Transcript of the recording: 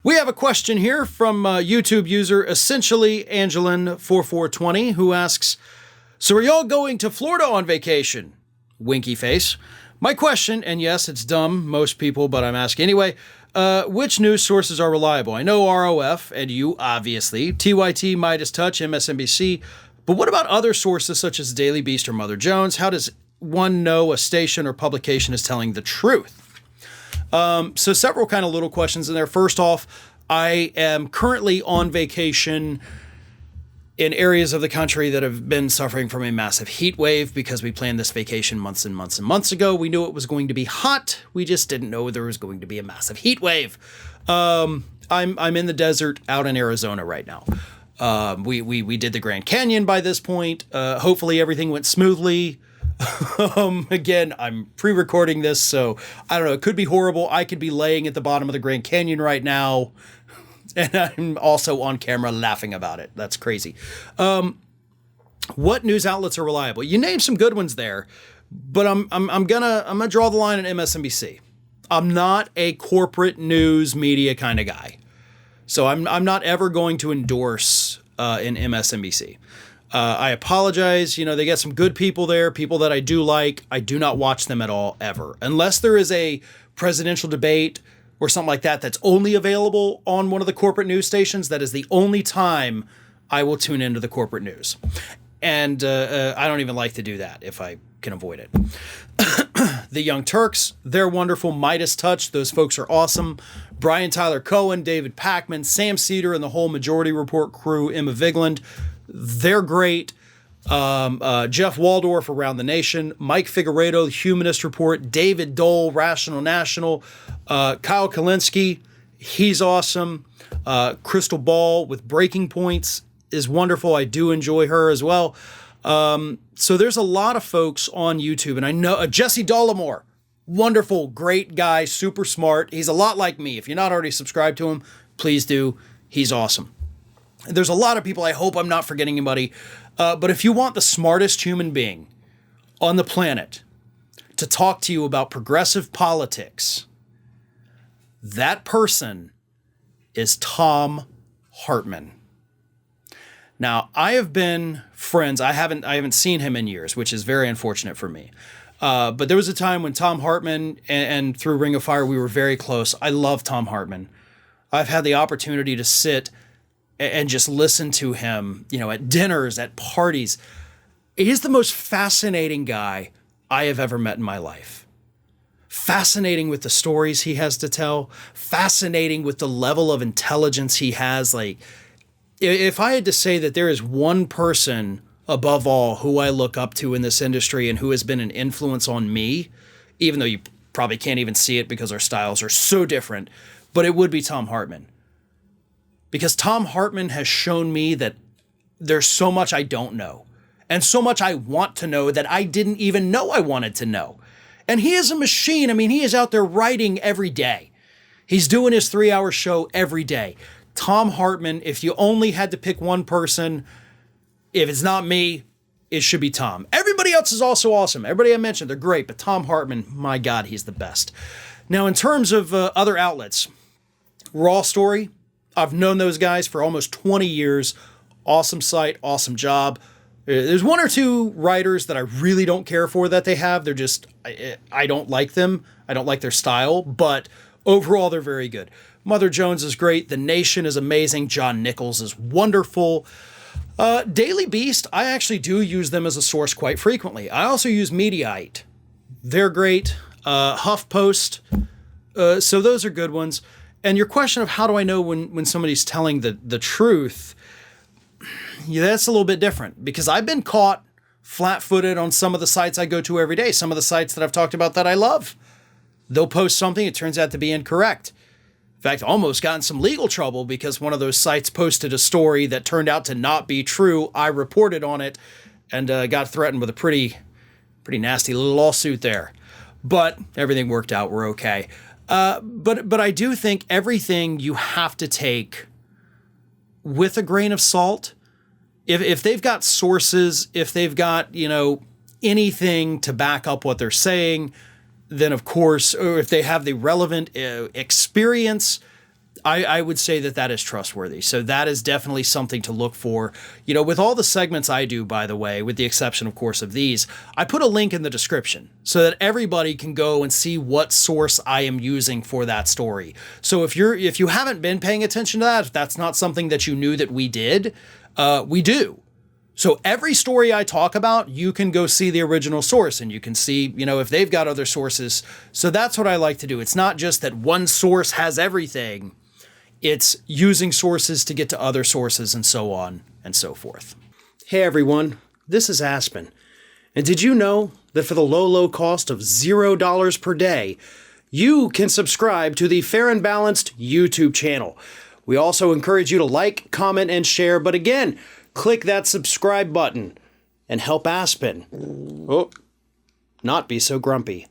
We have a question here from YouTube user essentially Angelin4420 who asks, so are y'all going to Florida on vacation? Winky face. My question, and yes, it's dumb, most people, but I'm asking anyway, which news sources are reliable? I know ROF, and you, obviously, TYT, Midas Touch, MSNBC, but what about other sources such as Daily Beast or Mother Jones? How does one know a station or publication is telling the truth? So several kind of little questions in there. First off, I am currently on vacation in areas of the country that have been suffering from a massive heat wave because we planned this vacation months and months and months ago. We knew it was going to be hot. We just didn't know there was going to be a massive heat wave. I'm in the desert out in Arizona right now. We did the Grand Canyon by this point. Hopefully everything went smoothly. Again, I'm pre-recording this, so I don't know. It could be horrible. I could be laying at the bottom of the Grand Canyon right now, and I'm also on camera laughing about it. That's crazy. What news outlets are reliable? You named some good ones there, but I'm gonna draw the line at MSNBC. I'm not a corporate news media kind of guy, so I'm not ever going to endorse in MSNBC. I apologize. You know, they get some good people there, people that I do like. I do not watch them at all, ever. Unless there is a presidential debate or something like that that's only available on one of the corporate news stations. That is the only time I will tune into the corporate news. And I don't even like to do that if I can avoid it. The Young Turks, they're wonderful. Midas Touch, those folks are awesome. Brian Tyler Cohen, David Packman, Sam Cedar, and the whole Majority Report crew, Emma Vigland, they're great. Jeff Waldorf, Around the Nation, Mike Figueredo, The Humanist Report, David Dole, Rational National, Kyle Kalinske, he's awesome. Crystal Ball with Breaking Points is wonderful. I do enjoy her as well. So there's a lot of folks on YouTube, and I know Jesse Dollamore, wonderful, great guy, super smart. He's a lot like me. If you're not already subscribed to him, please do. He's awesome. There's a lot of people. I hope I'm not forgetting anybody. But if you want the smartest human being on the planet to talk to you about progressive politics, that person is Thom Hartmann. Now, I have been friends. I haven't seen him in years, which is very unfortunate for me. But there was a time when Thom Hartmann and through Ring of Fire, we were very close. I love Thom Hartmann. I've had the opportunity to sit and just listen to him, you know, at dinners, at parties. He's the most fascinating guy I have ever met in my life. Fascinating with the stories he has to tell, fascinating with the level of intelligence he has. Like, if I had to say that there is one person above all who I look up to in this industry and who has been an influence on me, even though you probably can't even see it because our styles are so different, but it would be Thom Hartmann. Because Thom Hartmann has shown me that there's so much I don't know and so much I want to know that I didn't even know I wanted to know. And he is a machine. I mean, he is out there writing every day. He's doing his 3-hour show every day. Thom Hartmann, if you only had to pick one person, if it's not me, it should be Tom. Everybody else is also awesome. Everybody I mentioned, they're great, but Thom Hartmann, my God, he's the best. Now, in terms of other outlets, Raw Story, I've known those guys for almost 20 years. Awesome site, awesome job. There's one or two writers that I really don't care for that they have. They're just, I don't like them. I don't like their style, but overall they're very good. Mother Jones is great. The Nation is amazing. John Nichols is wonderful. Daily Beast, I actually do use them as a source quite frequently. I also use Mediaite. They're great. HuffPost. So those are good ones. And your question of how do I know when somebody's telling the truth, yeah, that's a little bit different because I've been caught flat-footed on some of the sites I go to every day, some of the sites that I've talked about that I love. They'll post something, it turns out to be incorrect. In fact, almost got in some legal trouble because one of those sites posted a story that turned out to not be true. I reported on it and got threatened with a pretty nasty little lawsuit there. But everything worked out. We're okay. But I do think everything you have to take with a grain of salt. If they've got sources, if they've got, anything to back up what they're saying, then of course, or if they have the relevant experience, I would say that that is trustworthy. So that is definitely something to look for. You know, with all the segments I do, by the way, with the exception, of course, of these, I put a link in the description so that everybody can go and see what source I am using for that story. So if you haven't been paying attention to that, if that's not something that you knew that we did, we do. So every story I talk about, you can go see the original source and you can see, you know, if they've got other sources. So that's what I like to do. It's not just that one source has everything. It's using sources to get to other sources and so on and so forth. Hey everyone, this is Aspen. And did you know that for the low cost of $0 per day, you can subscribe to the Fair and Balanced YouTube channel. We also encourage you to like, comment, and share. But again, click that subscribe button and help Aspen not be so grumpy.